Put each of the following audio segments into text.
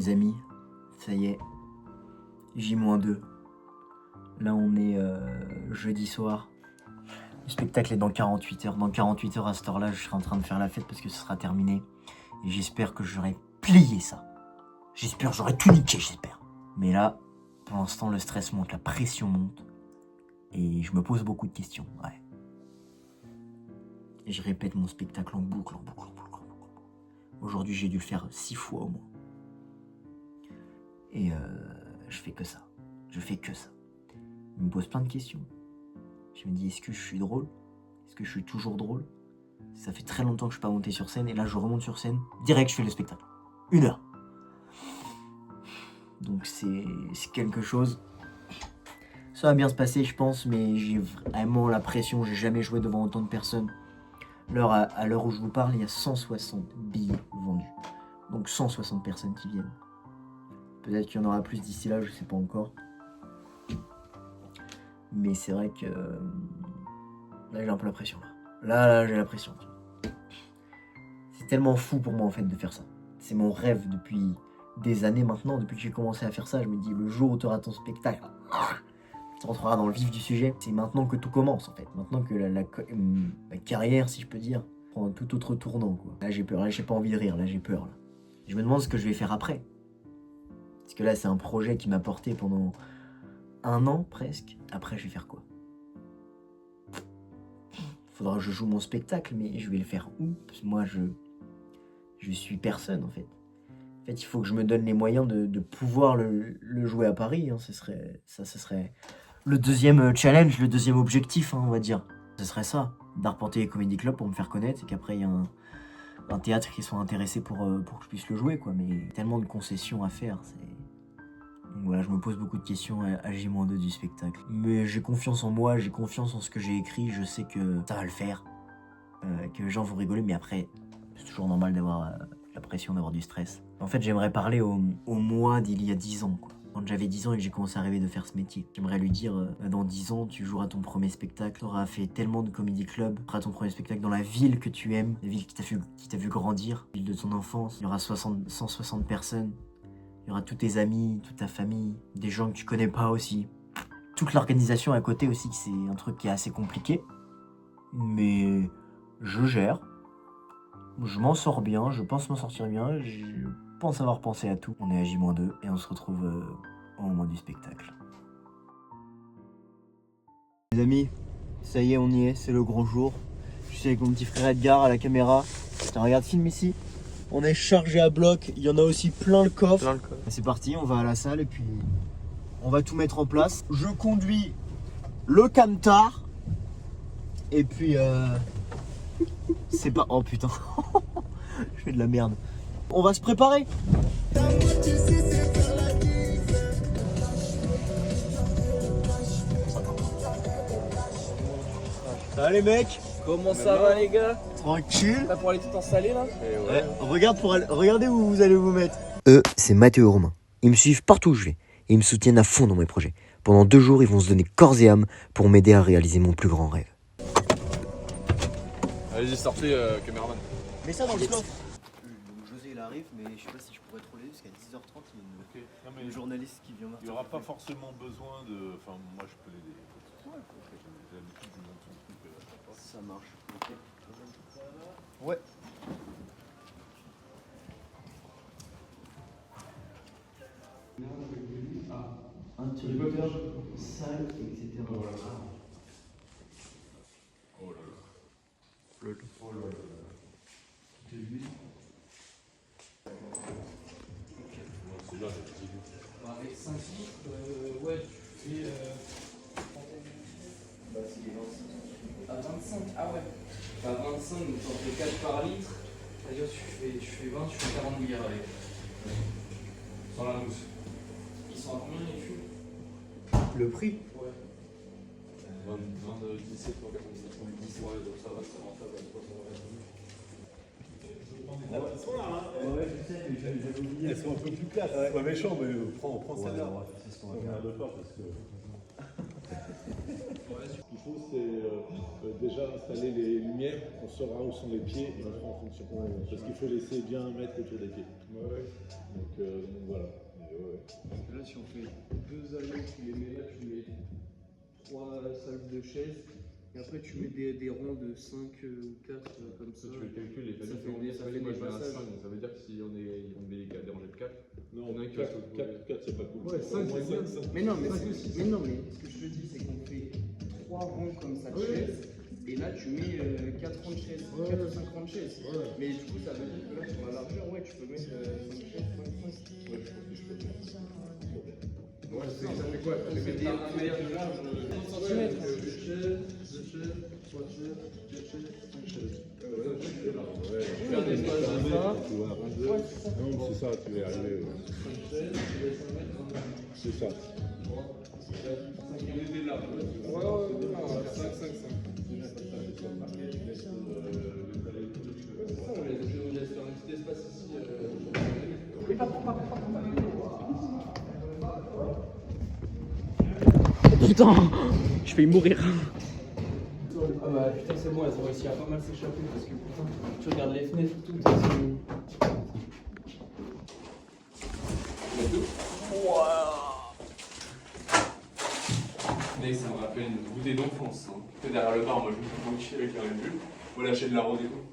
Les amis, ça y est, J-2. Là on est jeudi soir. Le spectacle est dans 48 heures. Dans 48 heures à cette heure-là, je serai en train de faire la fête parce que ce sera terminé. Et j'espère que j'aurai plié ça. J'espère, j'aurai tout niqué, j'espère. Mais là, pour l'instant, le stress monte, la pression monte. Et je me pose beaucoup de questions, ouais. Et je répète mon spectacle en boucle, en boucle, en boucle, en boucle. Aujourd'hui, j'ai dû le faire 6 fois au moins. Et je fais que ça. Je fais que ça. Je me pose plein de questions. Je me dis, est-ce que je suis drôle? Est-ce que je suis toujours drôle? Ça fait très longtemps que je suis pas monté sur scène. Et là, je remonte sur scène. Direct, je fais le spectacle. 1 heure. Donc c'est quelque chose. Ça va bien se passer, je pense. Mais j'ai vraiment la pression. J'ai jamais joué devant autant de personnes. À l'heure où je vous parle, il y a 160 billets vendus. Donc 160 personnes qui viennent. Peut-être qu'il y en aura plus d'ici là, je sais pas encore. Mais c'est vrai que là j'ai un peu la pression. Là j'ai la pression. C'est tellement fou pour moi en fait de faire ça. C'est mon rêve depuis des années maintenant, depuis que j'ai commencé à faire ça. Je me dis le jour où tu auras ton spectacle, tu rentreras dans le vif du sujet. C'est maintenant que tout commence en fait. Maintenant que la carrière, si je peux dire, prend un tout autre tournant quoi. Là j'ai peur, là j'ai pas envie de rire, là j'ai peur. Là. Je me demande ce que je vais faire après. Parce que là c'est un projet qui m'a porté pendant 1 an presque. Après je vais faire quoi? Faudra que je joue mon spectacle, mais je vais le faire où? Parce que moi je suis personne en fait. En fait, il faut que je me donne les moyens de pouvoir le jouer à Paris. Hein. Ce serait le deuxième challenge, le deuxième objectif, hein, on va dire. Ce serait ça, d'arpenter les Comedy Club pour me faire connaître et qu'après il y a un théâtre qui soit intéressé pour que je puisse le jouer, quoi. Mais tellement de concessions à faire, Donc voilà, je me pose beaucoup de questions à J-2 du spectacle. Mais j'ai confiance en moi, j'ai confiance en ce que j'ai écrit, je sais que ça va le faire. Que les gens vont rigoler, mais après, c'est toujours normal d'avoir la pression, d'avoir du stress. En fait, j'aimerais parler au moi d'il y a 10 ans, quoi. Quand j'avais 10 ans et que j'ai commencé à rêver de faire ce métier. J'aimerais lui dire, dans 10 ans, tu joueras ton premier spectacle, tu auras fait tellement de comedy club, tu feras ton premier spectacle dans la ville que tu aimes, la ville qui t'a vu grandir, la ville de ton enfance. Il y aura 160 personnes, il y aura tous tes amis, toute ta famille, des gens que tu connais pas aussi. Toute l'organisation à côté aussi, c'est un truc qui est assez compliqué. Mais je gère. Je m'en sors bien, je pense m'en sortir bien, je pense avoir pensé à tout. On est à J-2 et on se retrouve au moment du spectacle. Les amis, ça y est, on y est, c'est le gros jour. Je suis avec mon petit frère Edgar à la caméra. Tiens, regarde, filme ici. On est chargé à bloc, il y en a aussi plein le coffre. C'est parti, on va à la salle et puis on va tout mettre en place. Je conduis le camtar et puis c'est pas... Oh putain. Je fais de la merde. On va se préparer. Ça va les mecs? Comment ça va les gars? Tranquille. T'as pour aller tout installer là? Ouais. Regardez où vous allez vous mettre. Eux, c'est Mathéo et Romain. Ils me suivent partout où je vais. Et ils me soutiennent à fond dans mes projets. Pendant 2 jours, ils vont se donner corps et âme pour m'aider à réaliser mon plus grand rêve. Allez-y, sortez, caméraman. Mets ça dans le coffre. Donc José il arrive, mais je sais pas si je pourrais trop l'aider parce qu'à 10h30 il y a une journaliste qui vient voir. Il n'y aura pas forcément besoin de. Enfin, moi je peux l'aider. Ouais, j'ai l'habitude de monter son truc. Ça marche. Ok. Ouais. Interrupteur, salle, etc. Oh là là. Oh là là. De lui. C'est là, j'ai dit. Avec 5 litres, ouais, tu fais. Bah, c'est les 25. À 25, ah ouais. À 25, donc t'en fais 4 par litre. C'est-à-dire tu fais 20, tu fais 40 milliards avec. Sans la mousse. Ils sont à combien les fûts? Le prix? Ouais. 17 pour 47. Ouais, donc ça va, c'est rentable. Ouais, je sais, mais j'avais oublié. Elles sont un peu plus plates. C'est pas méchant, mais prends celle-là. C'est ce qu'on va faire. De pas parce que. Ce qu'il faut, c'est déjà installer les lumières, on saura où sont les pieds et on fera en fonction. Parce qu'il faut laisser bien un mètre autour des pieds. Donc voilà. Parce que là, si on fait 2 allées, tu les mets là, tu mets 3 salles de chaises. Et après, tu mets des rangs de 5 ou 4 comme ça. Tu fais le calcul, les Ça familles, fait des passages. ça veut dire que si on met des rangées de 4, Non, il y en a qui 4 restent c'est pas cool. Ouais, 5 c'est bien. Mais non, mais ce que je te dis, c'est qu'on fait 3 rangs comme ça de chaises. Et là, tu mets 4 rangs de chaises, 4 ou 5 rangs de chaises. Mais du coup, ça veut dire que là, sur la largeur, ouais, tu peux mettre 5 chaises, 5. Ouais, je pense que je peux le mettre. Ouais, ça fait quoi? Ça fait des mètres de large, 30 cm. 2 chaises, 3 chaises, 4 chaises, 5 chaises. Faire des espaces de ça. Non, c'est ça, tu vas y arriver. 5 chaises, tu laisses 1 mètre, 1 mètre. C'est ça. 5 unités de large. Ouais, 5, 5, 5. On laisse faire un petit espace ici. Putain, je vais mourir. Ah bah putain c'est bon, elles ont réussi à pas mal s'échapper parce que putain, tu regardes les fenêtres tout, c'est... Mec, ça me rappelle une bouteille d'enfance. Hein. Derrière le bar, moi je me fais tranquille avec la Red Bull. Faut lâcher de la rôde et tout.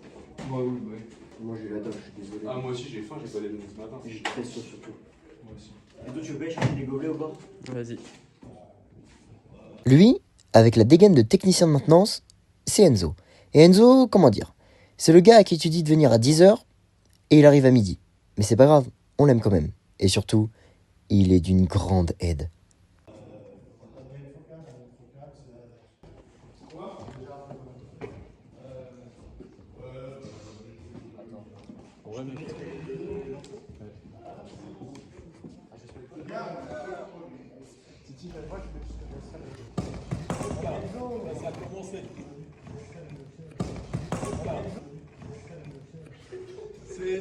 Ouais, oui, ouais. Moi j'ai la dalle, je suis désolé. Ah, moi aussi j'ai faim, j'ai pas déjeuné ce matin. J'ai très chaud surtout. Moi aussi. Et toi tu veux pas chercher des gobelets ou pas? Vas-y. Lui, avec la dégaine de technicien de maintenance, c'est Enzo. Et Enzo, comment dire? C'est le gars à qui tu dis de venir à 10h et il arrive à midi. Mais c'est pas grave, on l'aime quand même. Et surtout, il est d'une grande aide.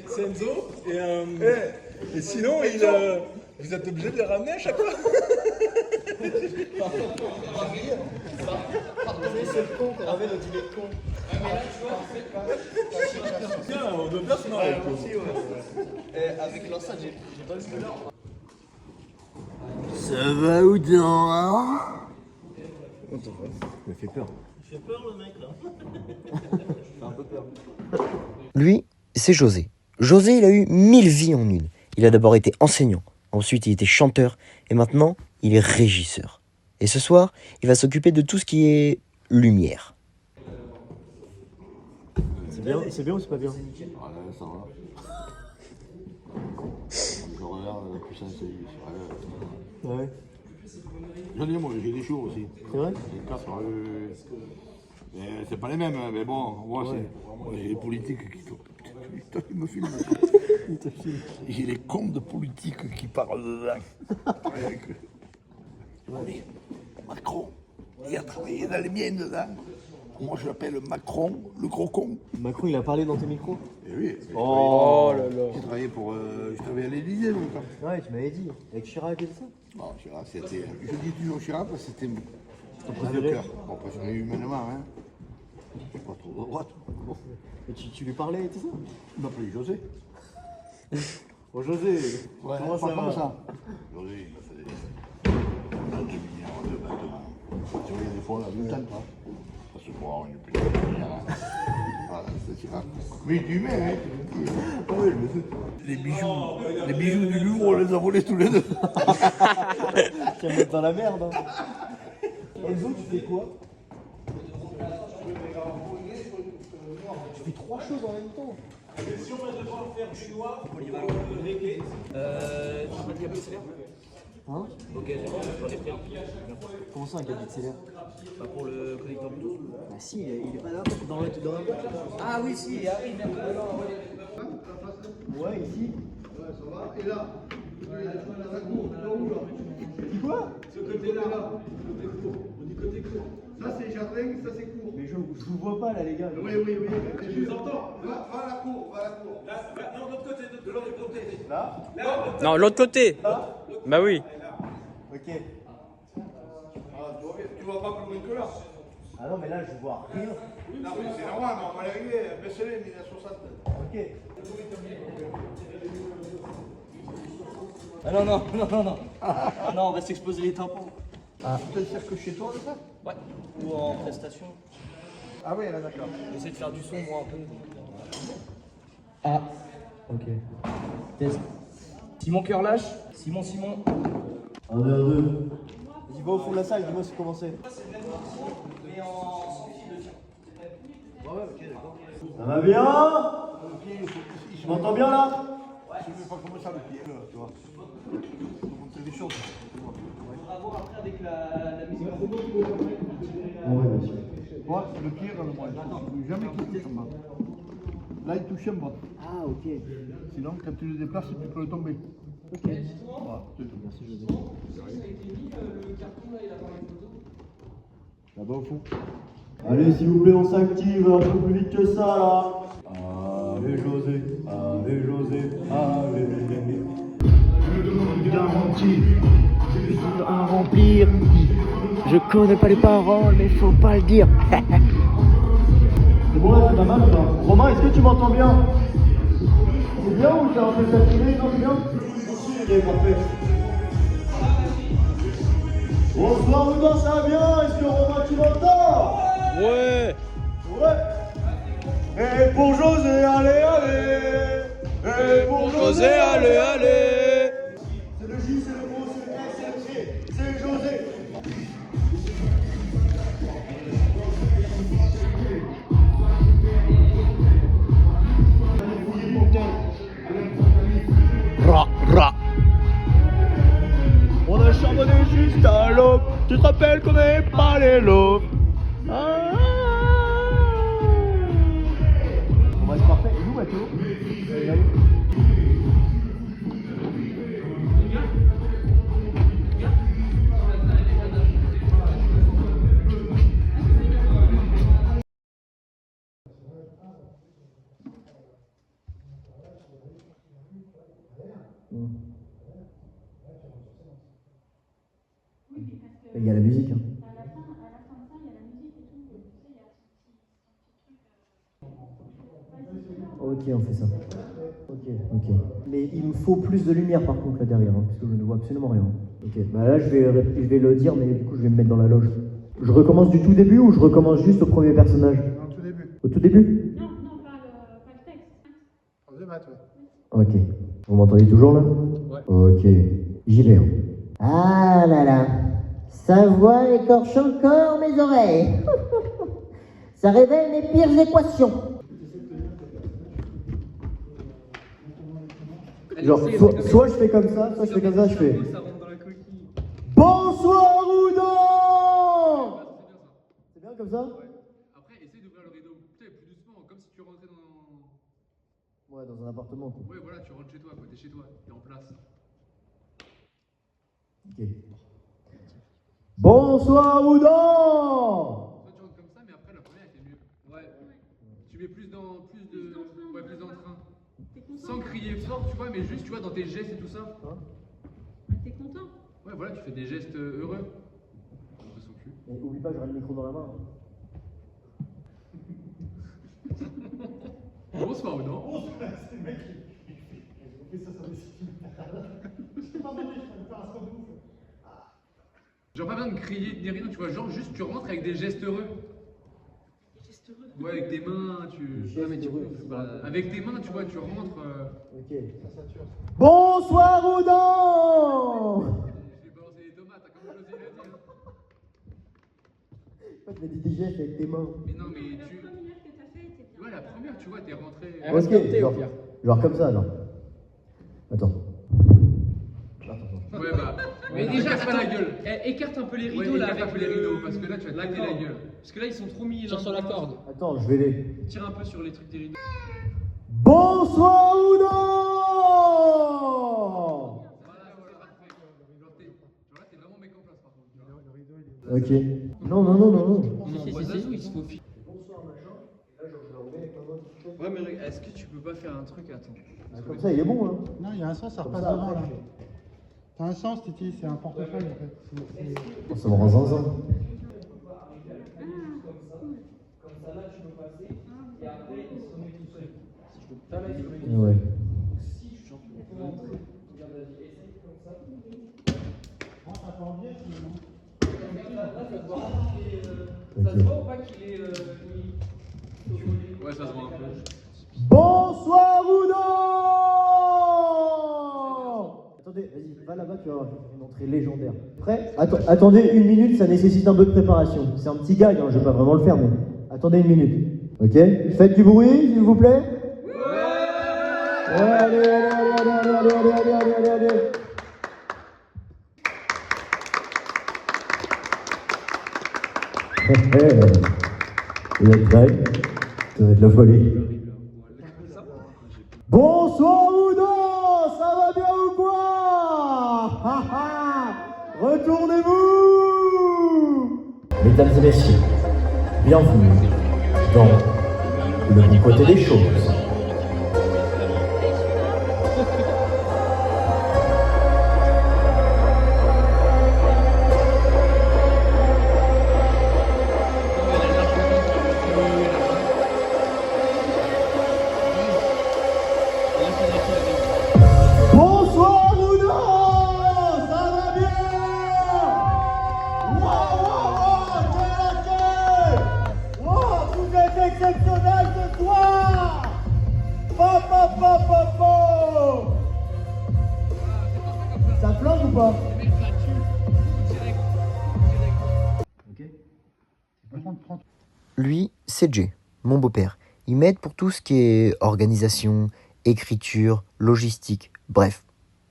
C'est Enzo et sinon vous êtes obligé de les ramener à chaque fois. Pardonnez ce con qu'on ramène au dîner de con. Tiens, on doit bien se marrer. Avec l'enceinte, j'ai pas le spoiler. Ça va ou non, hein? Ça me fait peur. Il fait peur le mec là. J'ai un peu peur. Lui, c'est José. José, il a eu 1000 vies en une. Il a d'abord été enseignant, ensuite il était chanteur, et maintenant, il est régisseur. Et ce soir, il va s'occuper de tout ce qui est lumière. C'est bien ou c'est pas bien? Ah là, ça va. Je regarde la puissance c'est Ouais. J'en ai moi, j'ai des chauds aussi. C'est vrai? Des 4, mais c'est pas les mêmes, hein, mais bon, moi c'est les politiques qui sont. Putain, il me filme. Il te filme. J'ai les comptes de politiques qui parlent dedans. Allez, Macron, il a travaillé dans les miennes dedans. Moi je l'appelle Macron, le gros con. Macron il a parlé dans tes micros? Et oui. Oh là là. J'ai travaillé pour. Je travaillais à l'Élysée longtemps. Ouais, tu m'avais dit. Avec Chirac et tout ça? Bon, Chirac, c'était. Je dis toujours Chirac parce que c'était Ton dans préféré? le cœur. Bon, préféré humainement, hein. Pas trop de droite. Bon. Et tu lui parlais et tout ça? Il m'appelait José. Oh José, Ouais, comment ça pas va? comme ça. José, il m'a fait des milliards de bâtiments. Tu regardes des fois, on a 20 ans, quoi. Ça se voit, on est plus de milliards. Voilà, c'est Chirac. Mais du humain, hein. Oui, je sais. Les bijoux du Louvre, on les a volés tous les deux. Tu vas mettre dans la merde. Hein. Enzo, tu fais quoi? Tu fais 3 choses en même temps. Si on va devoir faire chinois, polyvalent, reggae. Tu m'as dit à Bruxelles? Hein? Ok, j'en ai pris un. Comment ça un câble XLR? Pas pour le connecteur Bluetooth. Bah si, il est pas là dans la boîte. Ah oui, si, il arrive. Ouais, ici. Quoi? Ce côté-là, on dit côté court. Ça c'est jardin, ça c'est court. Mais je vous vois pas là les gars. Oui. Je vous entends. Va à la cour, va à la cour. Là, non, de l'autre côté, de l'autre côté. Là? Non, l'autre côté. Bah oui. Ok. Tu vas pas plus loin que là. Ah non, mais là, je vois rien. Non, mais c'est normal, mais on va y arriver. Baissez-les, 1960. Ok. Ah non, non, non, non, non. Ah non, on va s'exposer les tampons. Ah, tu te sers que chez toi, ça? Ouais. Ou en prestation. Ah oui, là, d'accord. J'essaie de faire du son, moi, un peu. Ah. Ok. Test. Simon cœur lâche. Simon. 1, 2, 2. Vas-y, va au fond de la salle, dis-moi c'est commencé. Mais en sans fil de tir. Ouais, ok, d'accord. Ça va bien? Tu m'entends bien là? Ouais. Je ne fais pas comme ça le pied, tu vois. Il faut montrer des choses. On va voir après avec la musique. Ah ouais, bien sûr. Ouais, le pied, moi, je ne jamais qu'il touche en bas. Là, il touche en bas. Ah, ok. Sinon, quand tu le déplaces, tu peux le tomber. Ok. Voilà, c'est tout. Merci, José. Le carton là, il a dans la photo. Là-bas au fond. Allez, s'il vous plaît, on s'active un peu plus vite que ça là. Allez, José, allez, José, allez. Je demande une garantie. À remplir. Je connais pas les paroles, mais faut pas le dire. C'est bon là, c'est pas mal ça. Romain, est-ce que tu m'entends bien? C'est bien ou t'es un peu saturé? Non, c'est bien? Ok, parfait. Bonsoir, Oudan, ça va bien? Est-ce que Romain, tu m'entends? Ouais. Ouais. Et pour José, allez, allez. Et pour José, allez, allez. C'est le J, c'est le O, c'est le S, c'est le C. C'est José. On a charbonné juste à l'aube. Tu te rappelles qu'on n'avait pas les lobes? Bon bah c'est parfait. Et nous Mathéo? Allez. Il y a la musique. Hein. À la fin de ça, il y a la musique et tout. Tu sais, il y a ce petit truc. Ok, on fait ça. Ok. Mais il me faut plus de lumière par contre là derrière, hein, parce que je ne vois absolument rien. Ok, bah là je vais le dire, mais du coup je vais me mettre dans la loge. Je recommence du tout début ou je recommence juste au premier personnage? Au tout début. Au tout début? Non, pas le texte. On débat, ouais. Ok. Vous m'entendez toujours là? Ouais. Ok. J'y vais. Hein. Ah là là. Sa voix écorche encore mes oreilles. Ça révèle mes pires équations. Genre, soit je fais comme ça, soit je fais comme ça, je fais. Bonsoir Oudan! C'est bien comme ça? Après, essaye d'ouvrir le rideau. Putain, plus doucement, comme si tu rentrais dans. Ouais, dans un appartement. Quoi. Ouais, voilà, tu rentres chez toi, quoi. T'es chez toi, t'es en place. Ok. Bonsoir Oudan! Toi, tu rentres comme ça, mais après, la première était mieux. Ouais. Tu mets plus dans. Ouais, plus d'entrain. Sans crier fort, tu vois, mais juste, tu vois, dans tes gestes et tout ça. Hein? T'es content? Ouais, voilà, tu fais des gestes heureux. On fait son cul. Et oublie pas, j'aurai le micro dans la main. Bonsoir, ou non? Genre pas besoin de crier ni rien, tu vois, genre juste tu rentres avec des gestes heureux. Des gestes heureux? Ouais, avec tes mains, avec tes mains, tu vois, tu rentres. Ok. Bonsoir Oudan! J'ai balancé les tomates, hein, comme José l'a dit. Pourquoi tu m'as dit des gestes avec tes mains? Mais non, mais La tu. première que t'as fait était bien. Ouais, la première, tu vois, t'es rentré. Ok, genre comme ça, genre. Attends. Ouais, bah. Mais déjà, casse pas la gueule. Écarte un peu les Ouais, rideaux là. écarte un avec peu les le- rideaux, parce que là, tu vas te laguer la gueule. Parce que là, ils sont trop mis. Tire sur la corde. Attends, je vais les. Tire un peu sur les trucs des rideaux. Bonsoir Oudan! Voilà, c'est parfait. Genre là, t'es vraiment mec en place, par contre. Ok. Non. Si, il se faut filer. Ouais, mais est-ce que tu peux pas faire un truc? Attends. Comme ça, il est bon, hein. Non, il y a un sens, ça Comme repasse ça, devant après, là. T'as un sens, Titi, c'est un portefeuille en fait. Ça me rend zinzin. ça se voit pas qu'il est. Ça se voit ou pas qu'il est. Ouais, ça se voit un peu. Bonsoir ou non? Attendez, vas-y, va là-bas, tu vas voir, une entrée légendaire. Prêt? Attendez une minute, ça nécessite un peu de préparation. C'est un petit gag, hein, je vais pas vraiment le faire, mais attendez une minute. Ok? Faites du bruit, s'il vous plaît. Ouais, allez, allez, allez, allez, allez, allez, allez, allez, allez, allez. Vous êtes prêts? Ça va être la folie. Bonsoir ou non? Ça va bien ou quoi? Retournez-vous! Mesdames et messieurs, bienvenue dans le bon côté des choses. Bonsoir ou non? Ça va bien? Wow, quel accueil! Wow, vous êtes exceptionnel ce soir! Papa. Ça flingue ou pas? Lui, c'est Jay, mon beau-père. Il m'aide pour tout ce qui est organisation, écriture, logistique, bref.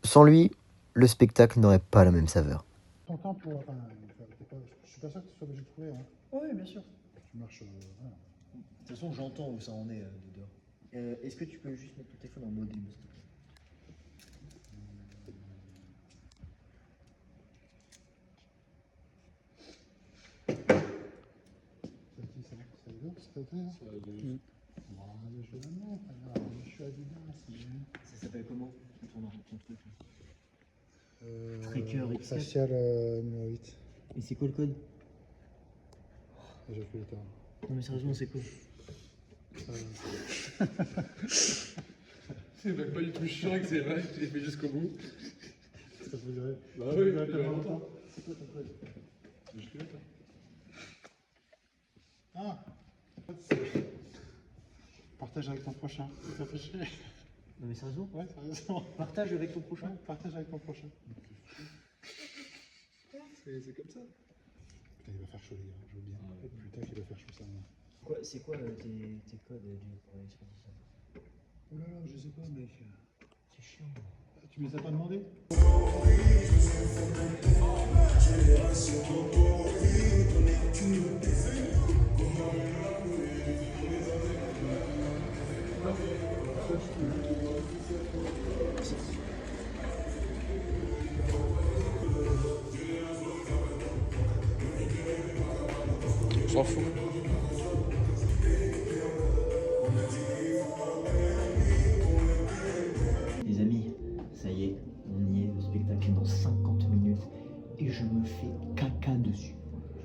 Sans lui, le spectacle n'aurait pas la même saveur. Ton temps pour. Enfin, je suis pas sûr que tu sois obligé de trouver. Hein. Oui, bien sûr. Tu marches. Voilà. De toute façon, j'entends où ça en est de dehors. Est-ce que tu peux juste mettre ton téléphone en mode libre, s'il te plaît? Ça s'appelle comment ton truc? Tracker X4. Facial numéro 8. Et c'est quoi le code? J'ai fait le temps. Non mais sérieusement, c'est quoi? C'est même pas du tout chiant que c'est vrai, tu l'as fait jusqu'au bout. Ça peut durer. Bah oui, ça fait longtemps. C'est quoi ton code? Je te l'ai toi. Ah! Partage avec ton prochain. Ça fait chier. Non mais sérieusement? Ouais, sérieusement. Partage avec ton prochain. Ouais, partage avec ton prochain. C'est comme ça. Putain, il va faire chaud, les gars, je veux bien. Putain, qu'il va faire chaud, ça. C'est quoi tes codes pour l'expédition? Oh là là, je sais pas, mec. C'est chiant. Tu me les as pas demandé? On s'en fout. Les amis, ça y est, on y est, le spectacle est dans 50 minutes et je me fais caca dessus.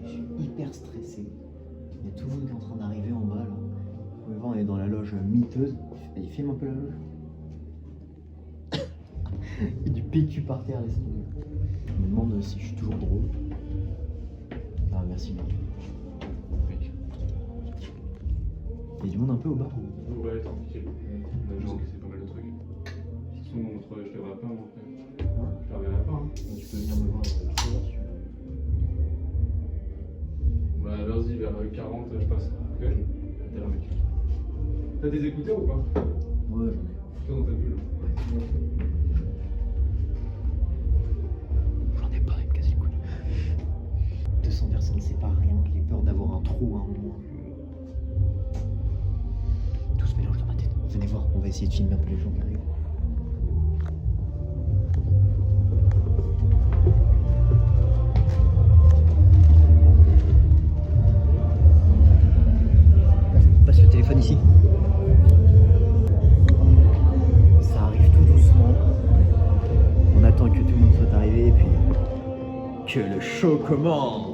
Je suis hyper stressé. Il y a tout le monde qui est en train d'arriver en bas là. Vous pouvez voir, on est dans la loge miteuse. Il filme un peu la loge. Il y a du PQ par terre, laisse tomber. Je me demande si je suis toujours drôle. Ah, merci mec. Il y a du monde un peu au bar ou... Ouais, tranquille. On a juste que c'est pas mal de trucs. Sinon, je te verrai pas, moi, après. Je te reverrai pas, hein. Tu peux venir me voir tout à l'heure si tu veux. Bah, vas-y, vers 40, je passe. Ok? T'es là, mec. T'as des écouteurs ou pas? Ouais, j'en ai. Toi, dans ta bulle. J'en ai pas, il me casse les couilles. 200 personnes, c'est pas rien. J'ai peur d'avoir un trou à un moment. Tout se mélange dans ma tête. Venez voir, on va essayer de filmer un peu les gens qui arrivent. Passe le téléphone ici. Ça arrive tout doucement. On attend que tout le monde soit arrivé et puis que le show commence.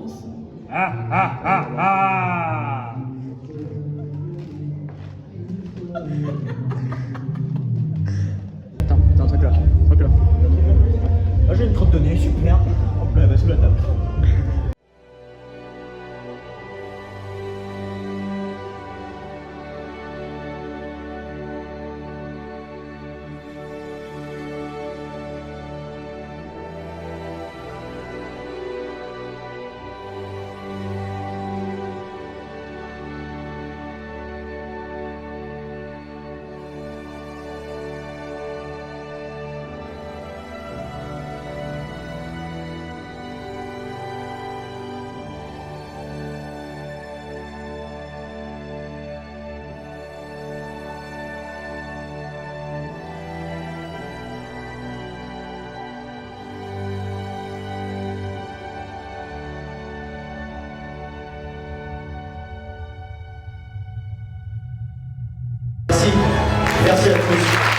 Attends, t'as un truc là. Ah, j'ai une crotte de nez, super. Hop là, elle va sous la table. Merci à tous.